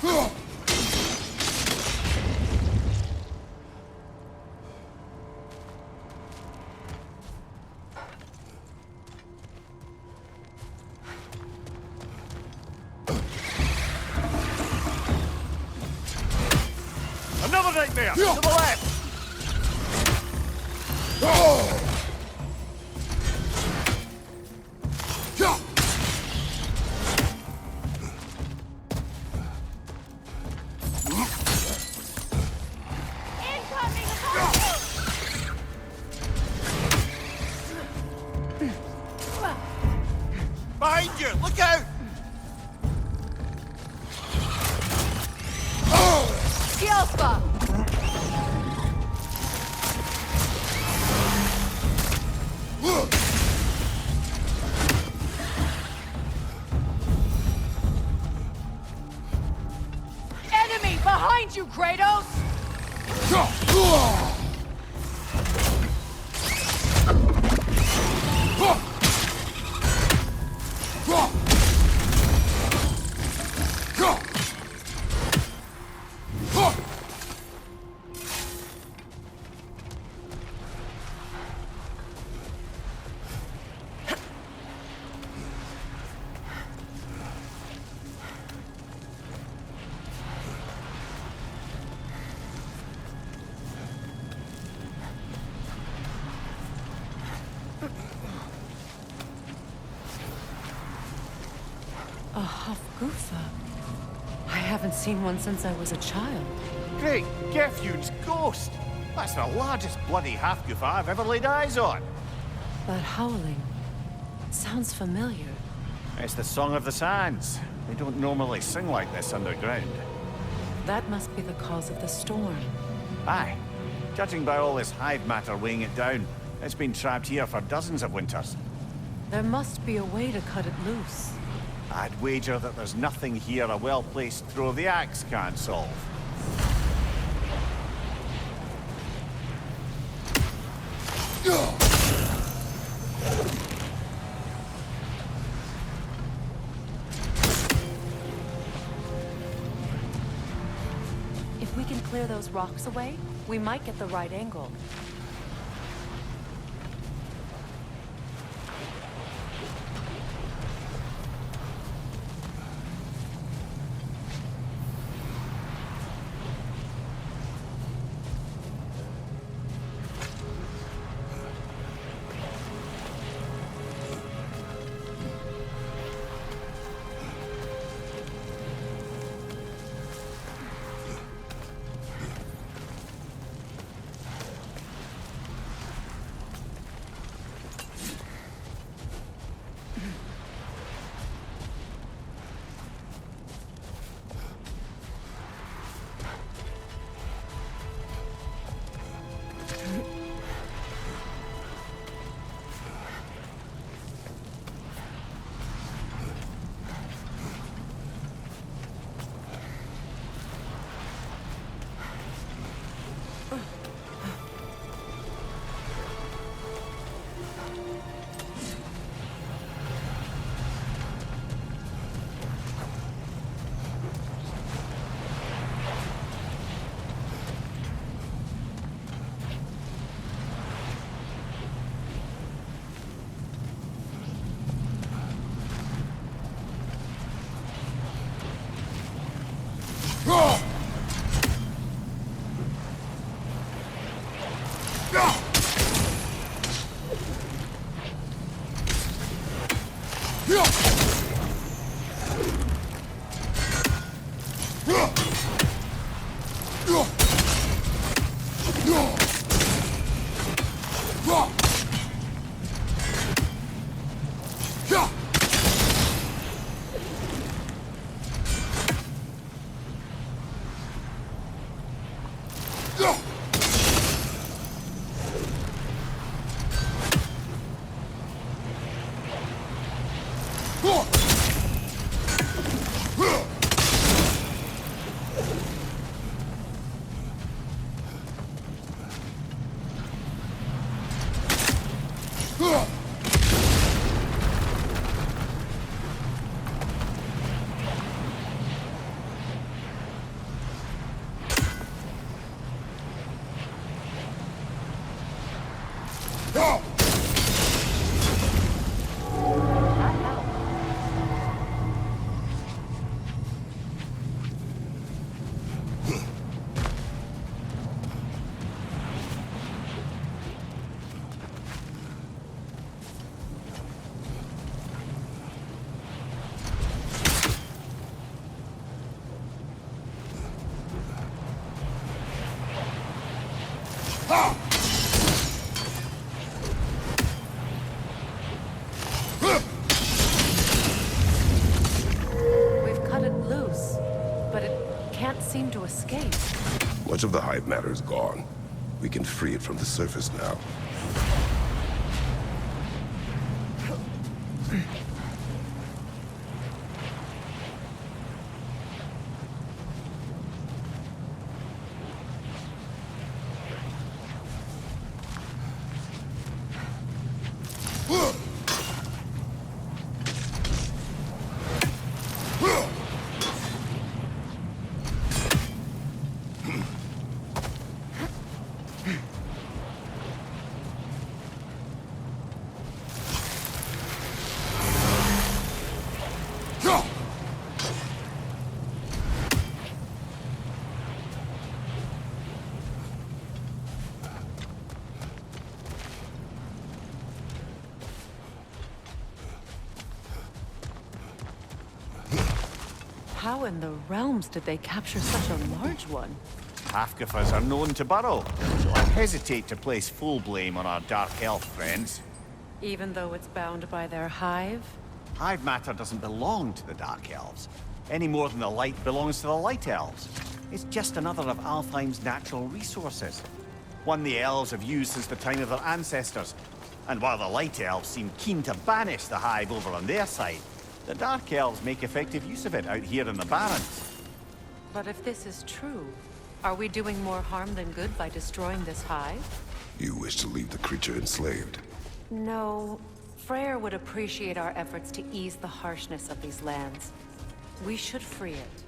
Another nightmare! To the left! Behind you! Look out! Alpha! Enemy behind you, Kratos! A Hofgufa. I haven't seen one since I was a child. Great, Gefud's ghost! That's the largest bloody half-goof I've ever laid eyes on. That howling sounds familiar. It's the Song of the Sands. They don't normally sing like this underground. That must be the cause of the storm. Aye. Judging by all this hive matter weighing it down, it's been trapped here for dozens of winters. There must be a way to cut it loose. I'd wager that there's nothing here a well-placed throw of the axe can't solve. If we can clear those rocks away, we might get the right angle. We've cut it loose, but it can't seem to escape. Much of the hive matter is gone. We can free it from the surface now. How in the realms did they capture such a large one? Half-Gophers are known to burrow, so I hesitate to place full blame on our Dark Elf friends. Even though it's bound by their hive? Hive matter doesn't belong to the Dark Elves, any more than the light belongs to the Light Elves. It's just another of Alfheim's natural resources. One the elves have used since the time of their ancestors. And while the Light Elves seem keen to banish the hive over on their side, the Dark Elves make effective use of it out here in the Barrens. But if this is true, are we doing more harm than good by destroying this hive? You wish to leave the creature enslaved. No. Freyr would appreciate our efforts to ease the harshness of these lands. We should free it.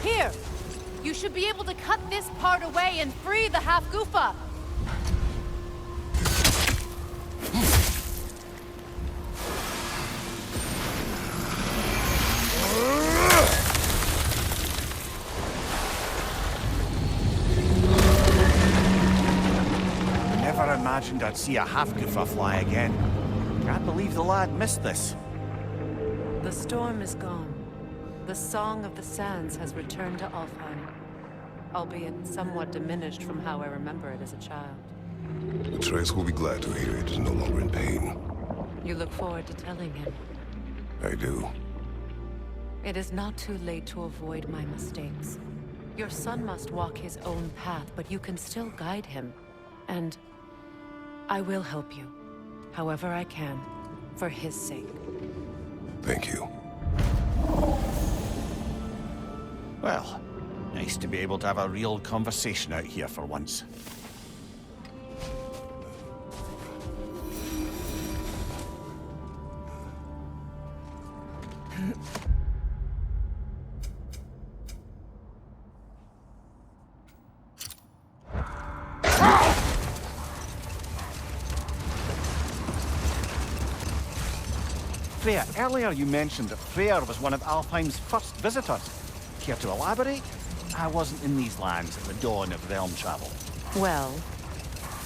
Here! You should be able to cut this part away and free the half-Goofa! Never imagined I'd see a half-Goofa fly again. Can't believe the lad missed this. The storm is gone. The Song of the Sands has returned to Alfheim, albeit somewhat diminished from how I remember it as a child. Atreus will be glad to hear it is no longer in pain. You look forward to telling him. I do. It is not too late to avoid my mistakes. Your son must walk his own path, but you can still guide him. And I will help you, however I can, for his sake. Thank you. Well, nice to be able to have a real conversation out here for once. Freya, earlier you mentioned that Freyr was one of Alfheim's first visitors. Care to elaborate? I wasn't in these lands at the dawn of realm travel. Well,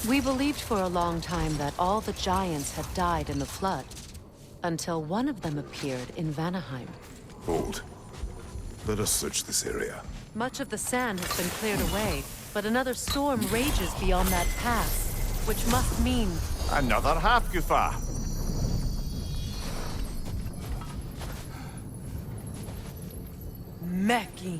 we believed for a long time that all the giants had died in the flood, until one of them appeared in Vanaheim. Hold. Let us search this area. Much of the sand has been cleared away, but another storm rages beyond that pass, which must mean... Another half-goofa. Mecking.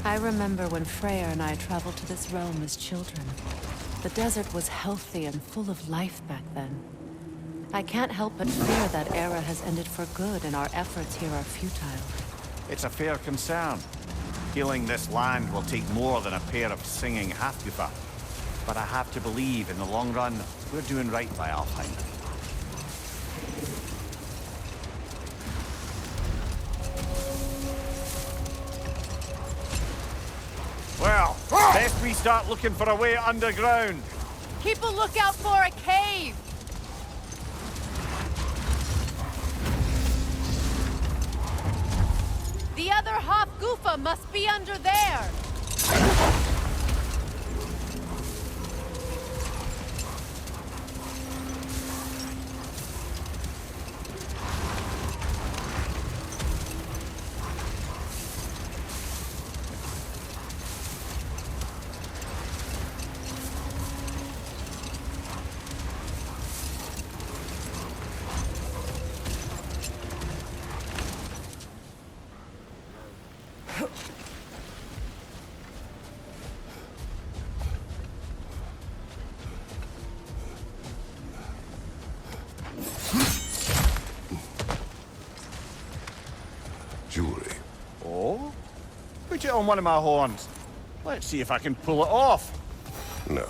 I remember when Freyr and I traveled to this realm as children. The desert was healthy and full of life back then. I can't help but fear that era has ended for good and our efforts here are futile. It's a fair concern. Healing this land will take more than a pair of singing half-goofa. But I have to believe, in the long run, we're doing right by Alfheim. Well, best we start looking for a way underground. Keep a lookout for a cave! The other half-goofa must be under there! Jewelry. Oh? Put it on one of my horns. Let's see if I can pull it off. No.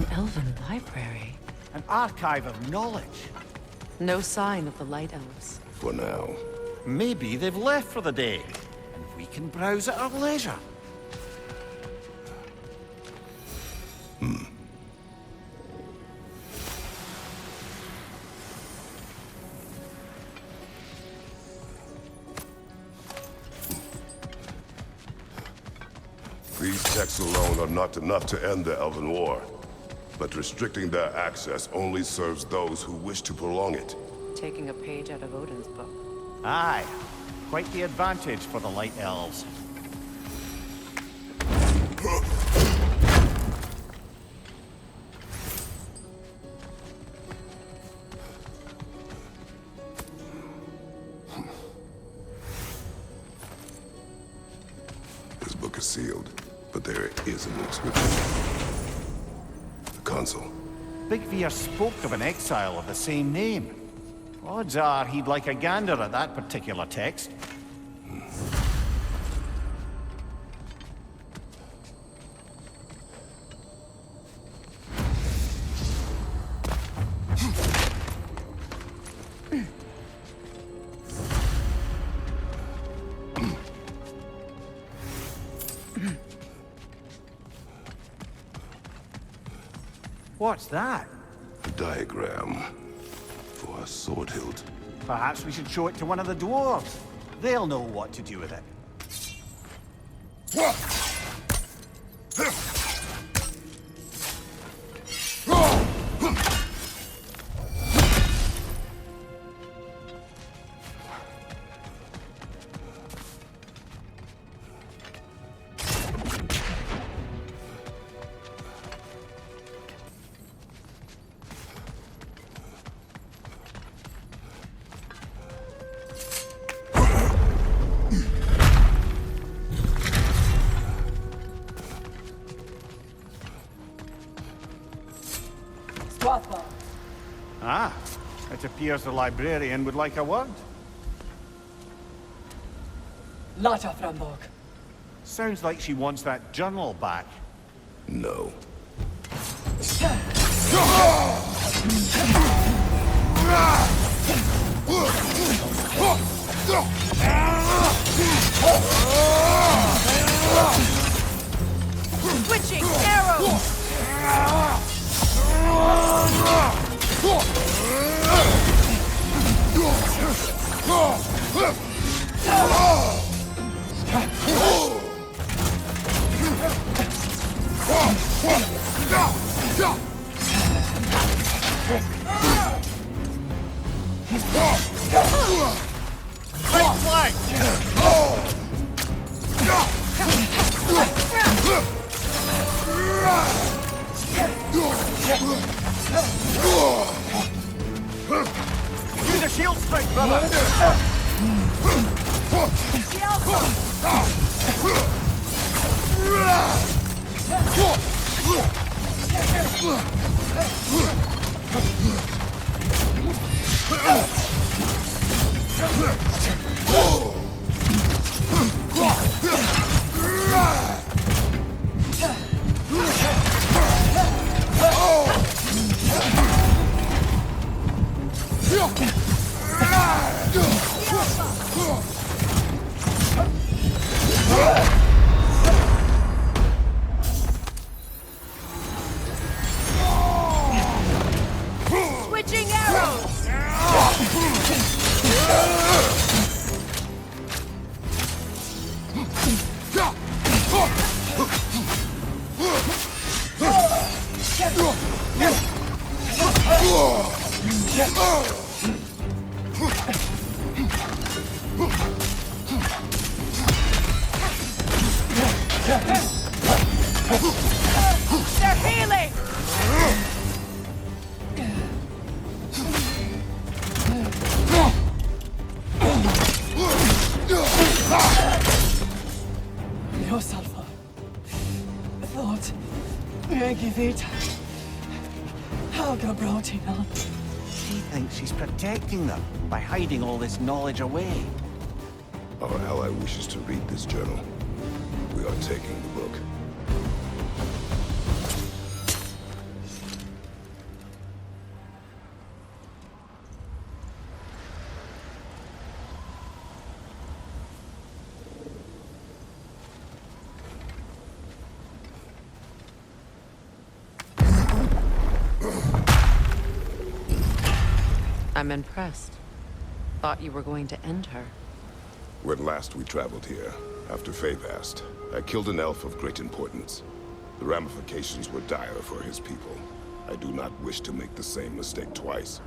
Elven library. An archive of knowledge. No sign of the Light Elves. For now. Maybe they've left for the day, and we can browse at our leisure. These texts alone are not enough to end the Elven War. But restricting their access only serves those who wish to prolong it. Taking a page out of Odin's book. Aye. Quite the advantage for the Light Elves. This book is sealed, but there is an inscription. Console. Big Veer spoke of an exile of the same name. Odds are he'd like a gander at that particular text. What's that? A diagram for a sword hilt. Perhaps we should show it to one of the dwarves. They'll know what to do with it. appears the librarian would like a word. Lata Frambog. Sounds like she wants that journal back. No. Switching arrows! Right flank! Use a shield strike, brother! Switching arrows! They're healing! Leo Salva. Thought. Megivita. Haga Brautinal. She thinks she's protecting them by hiding all this knowledge away. Our ally wishes to read this journal. We are taking the book. I'm impressed. Thought you were going to end her. When last we traveled here, after Faye passed, I killed an elf of great importance. The ramifications were dire for his people. I do not wish to make the same mistake twice.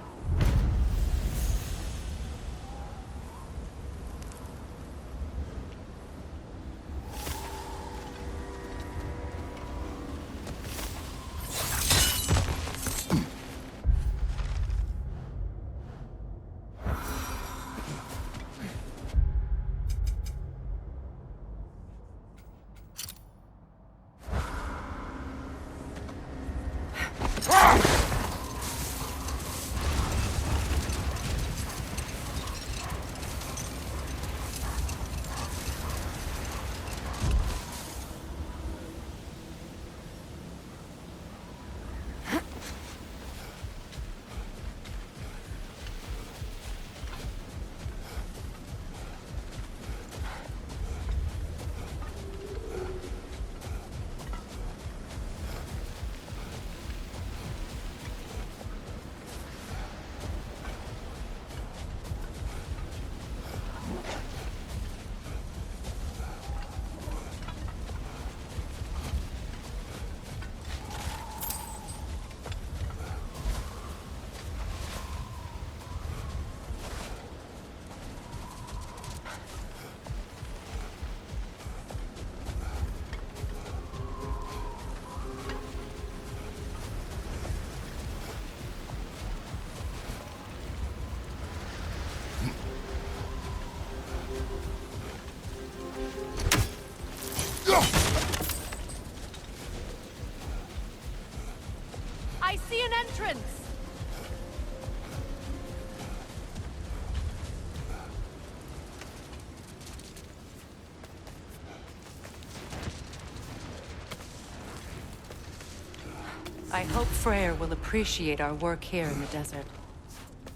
I hope Freyr will appreciate our work here in the desert.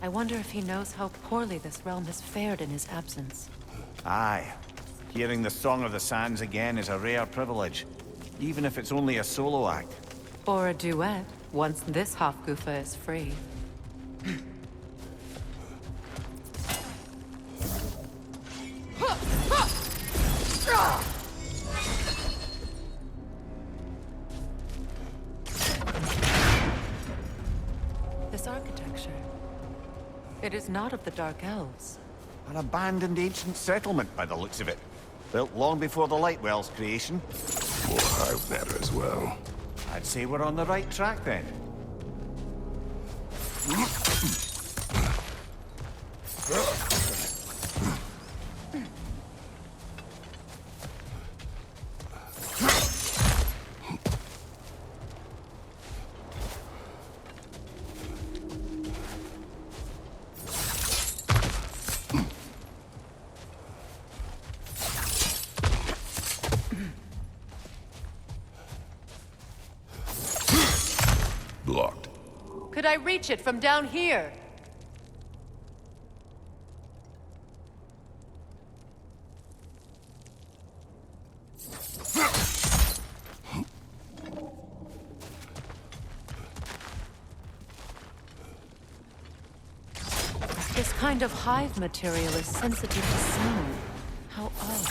I wonder if he knows how poorly this realm has fared in his absence. Aye. Hearing the Song of the Sands again is a rare privilege, even if it's only a solo act. Or a duet, once this Hofgufa is free. This architecture, it is not of the Dark Elves. An abandoned ancient settlement, by the looks of it. Built long before the Lightwell's creation. More hive matter as well. I'd say we're on the right track then. Blocked. Could I reach it from down here? This kind of hive material is sensitive to sound. How odd.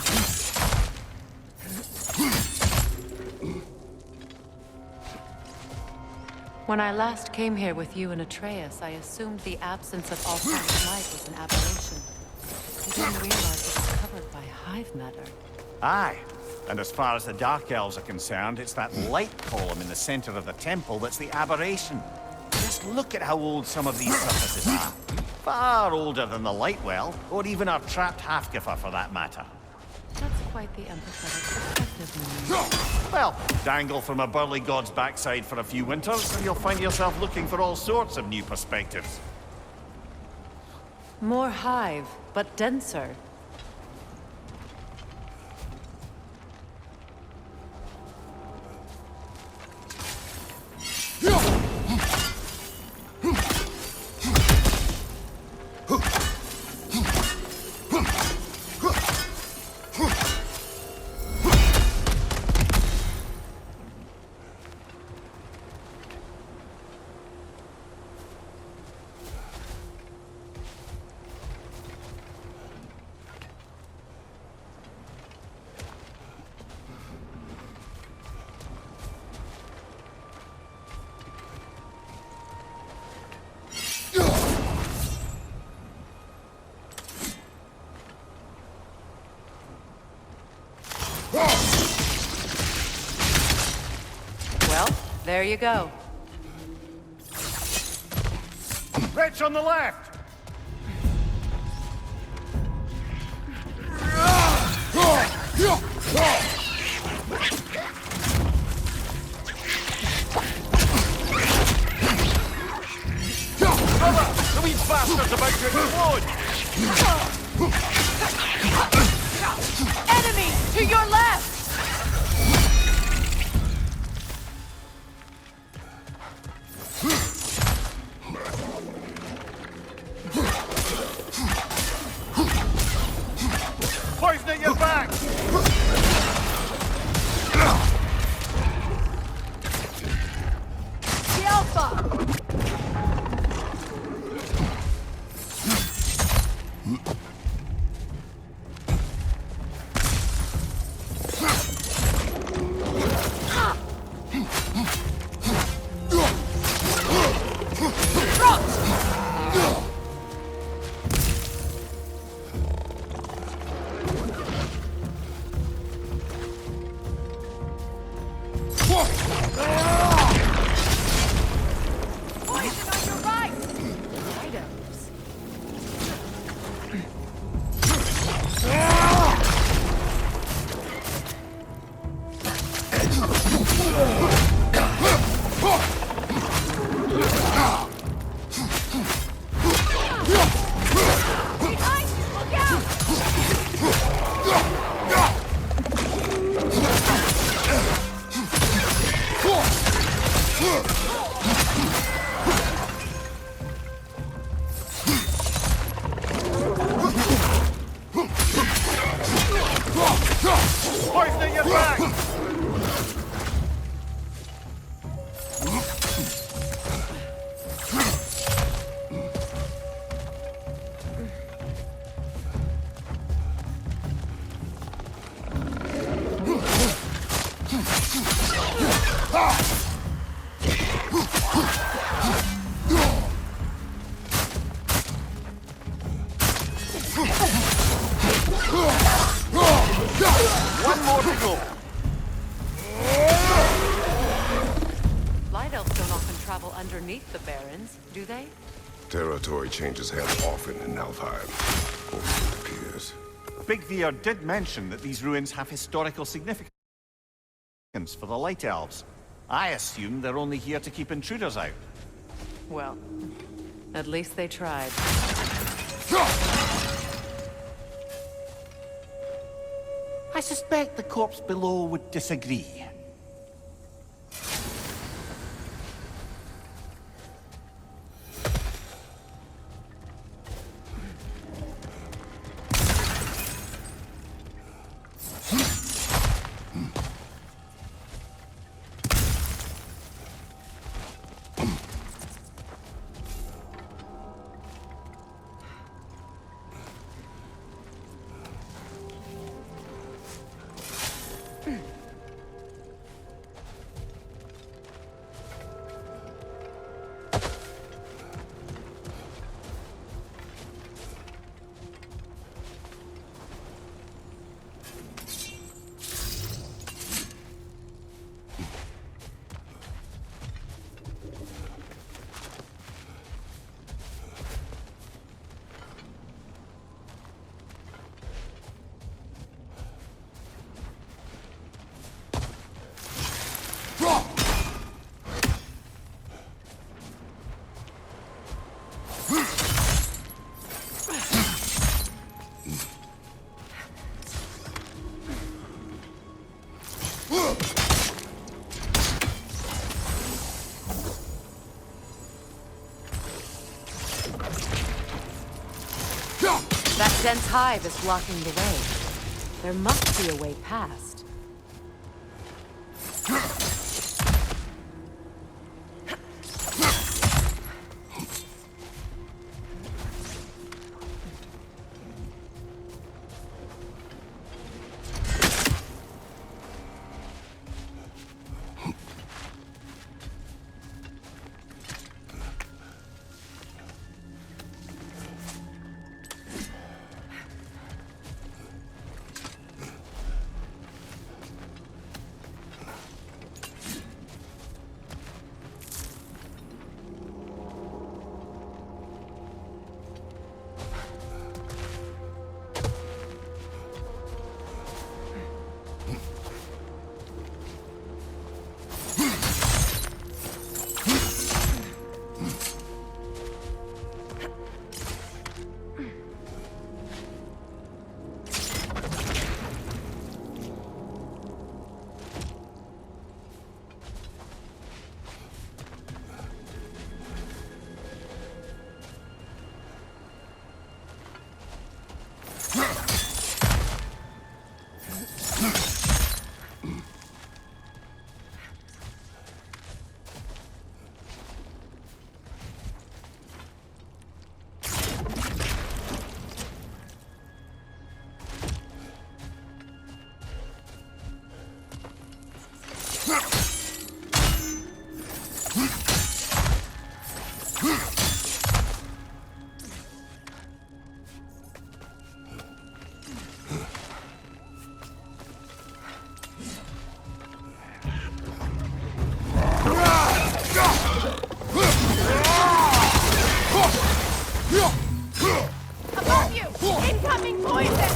When I last came here with you and Atreus, I assumed the absence of all kind of light was an aberration. I didn't realize it was covered by hive matter. Aye. And as far as the Dark Elves are concerned, it's that light column in the center of the temple that's the aberration. Just look at how old some of these surfaces are. Far older than the Lightwell, or even our trapped Hafgifer for that matter. That's quite the empathetic perspective, Moon. Well, dangle from a burly god's backside for a few winters, and you'll find yourself looking for all sorts of new perspectives. More hive, but denser. Well, there you go. Wretch on the left! Brother, the wee bastard's about to explode! Enemy to your left! Poison at your back! The Alpha! Poison on your right! Items. One more to go. Light elves don't often travel underneath the barrens, do they? Territory changes hands often in Alfheim. Or it appears. Big Veer did mention that these ruins have historical significance for the Light Elves. I assume they're only here to keep intruders out. Well, at least they tried. I suspect the corpse below would disagree. That dense hive is blocking the way. There must be a way past. Above you! Incoming poison!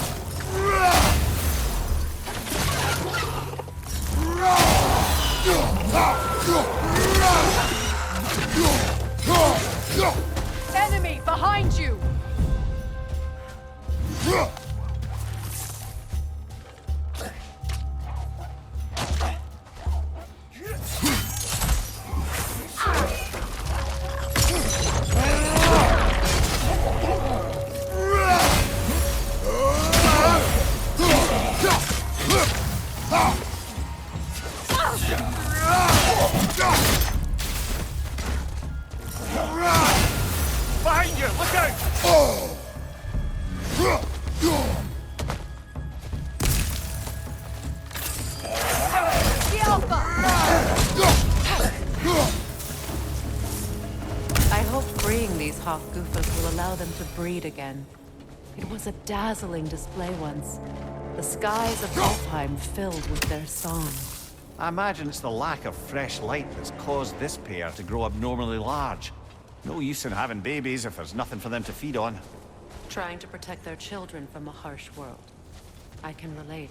Enemy behind you! Behind you! Look out! The Alpha! I hope freeing these Hofgufas will allow them to breed again. It was a dazzling display once. The skies of Alfheim filled with their song. I imagine it's the lack of fresh light that's caused this pair to grow abnormally large. No use in having babies if there's nothing for them to feed on. Trying to protect their children from a harsh world. I can relate.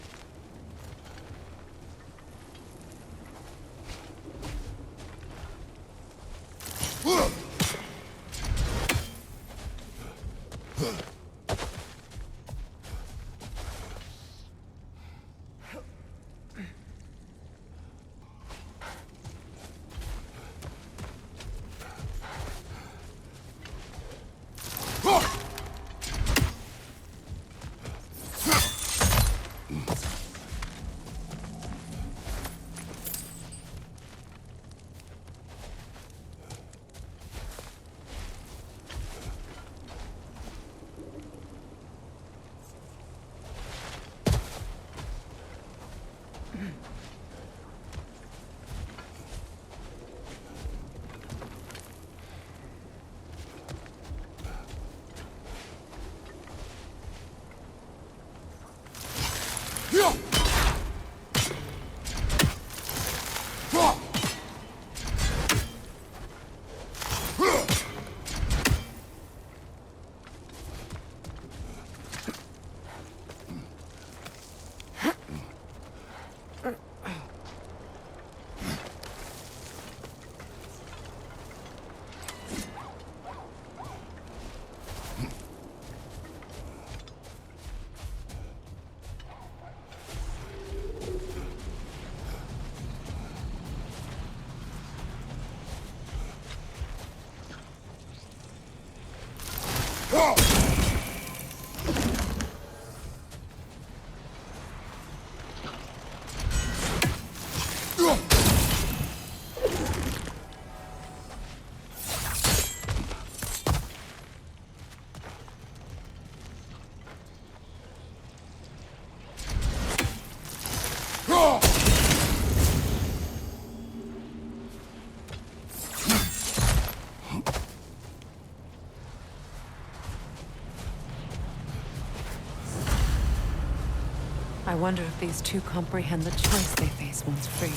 I wonder if these two comprehend the choice they face once freed.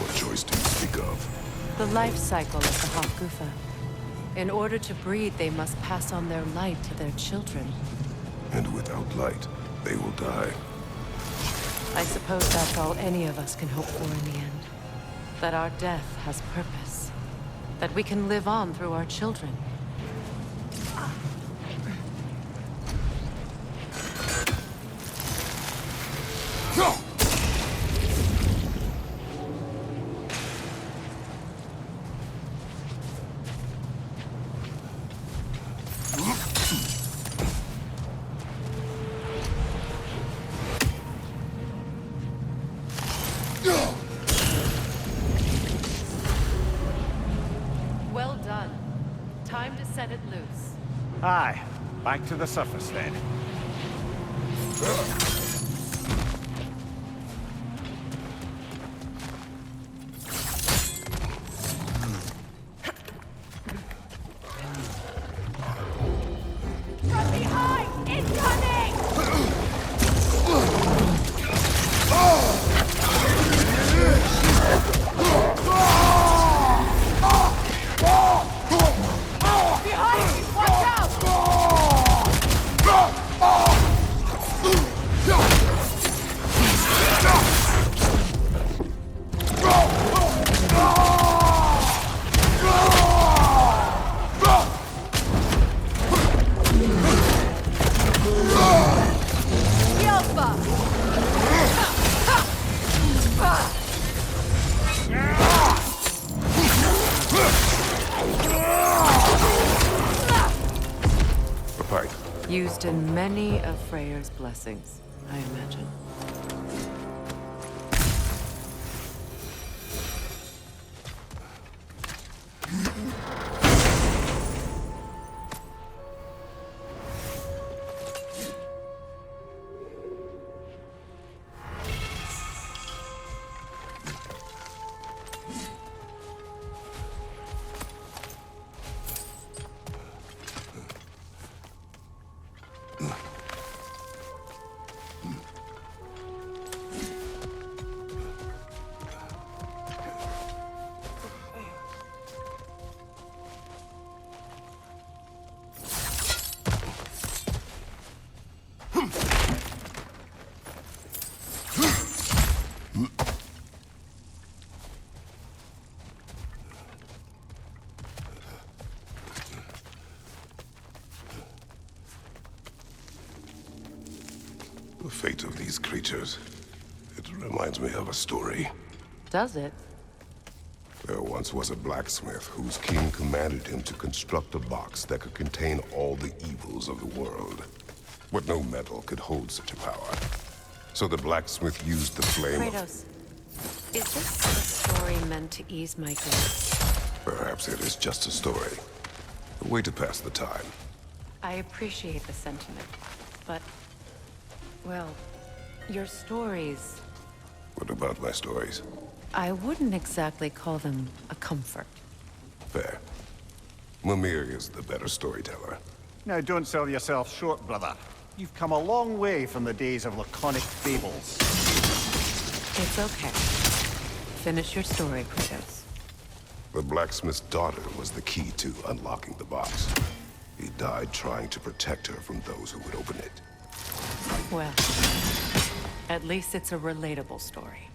What choice do you speak of? The life cycle of the Hafgufa. In order to breed, they must pass on their light to their children. And without light, they will die. I suppose that's all any of us can hope for in the end. That our death has purpose. That we can live on through our children. Well done. Time to set it loose. Aye, back to the surface then. From behind! Incoming! Behind you! Watch out! Yelpa! A pipe. Used in many of Freyr's blessings, I imagine. The fate of these creatures. It reminds me of a story. Does it? There once was a blacksmith whose king commanded him to construct a box that could contain all the evils of the world. But no metal could hold such a power. So the blacksmith used the flame of... Kratos, is this a story meant to ease my grief? Perhaps it is just a story. A way to pass the time. I appreciate the sentiment, but... well, your stories... What about my stories? I wouldn't exactly call them a comfort. Fair. Mimir is the better storyteller. Now, don't sell yourself short, brother. You've come a long way from the days of laconic fables. It's okay. Finish your story, Kratos. The blacksmith's daughter was the key to unlocking the box. He died trying to protect her from those who would open it. Well, at least it's a relatable story.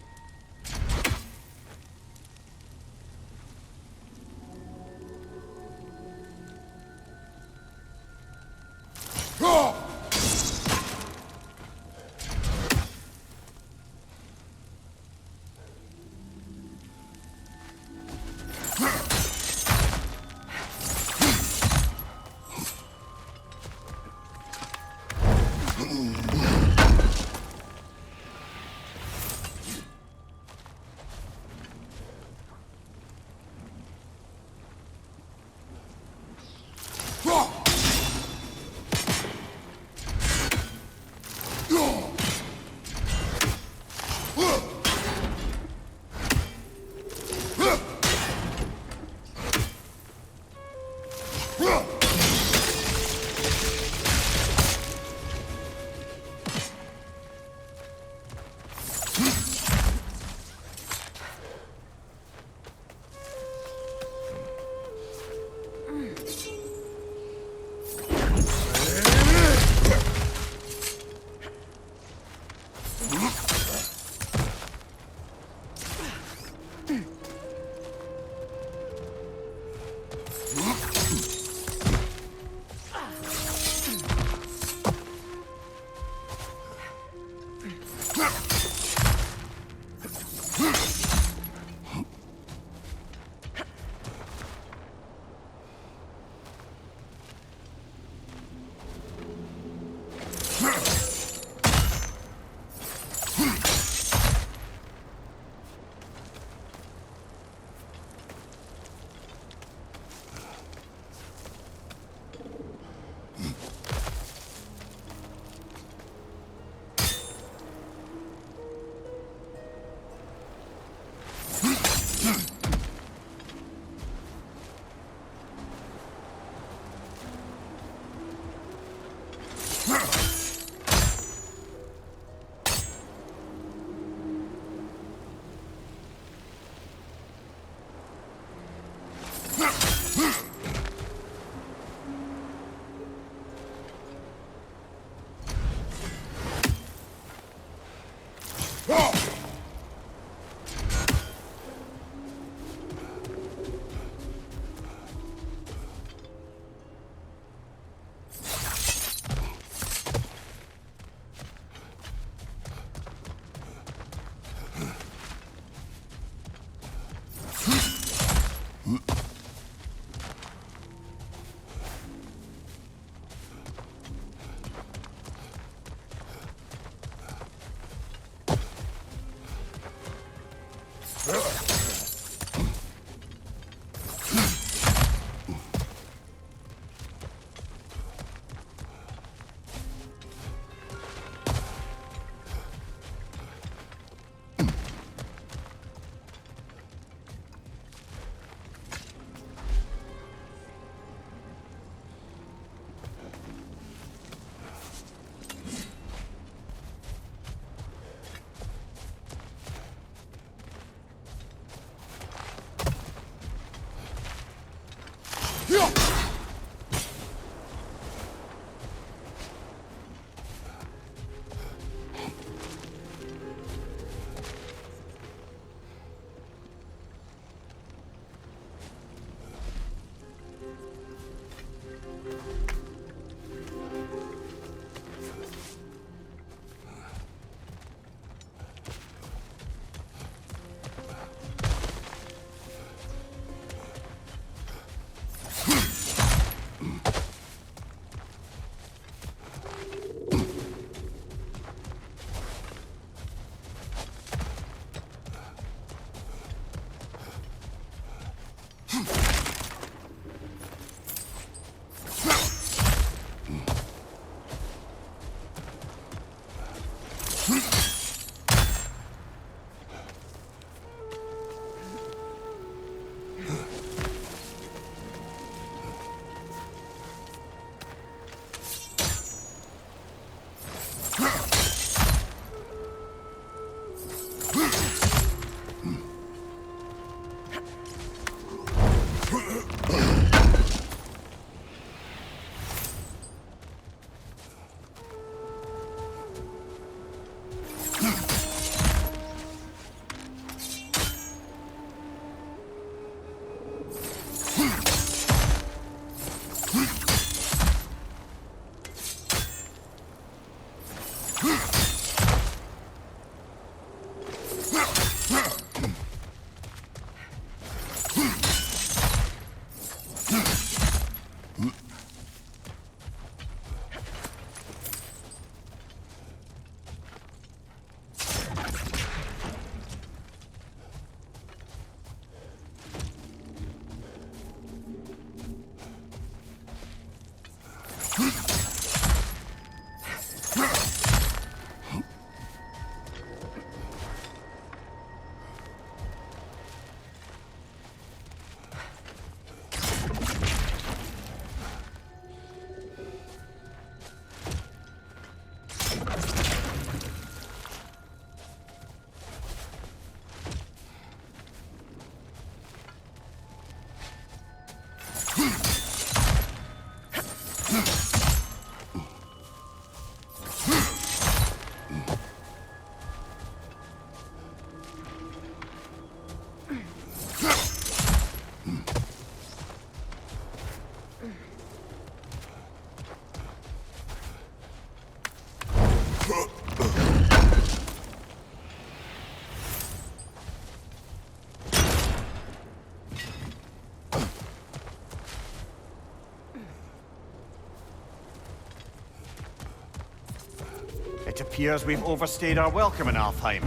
It appears we've overstayed our welcome in Alfheim.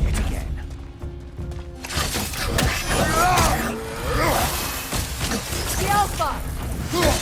Yet again. The Alpha!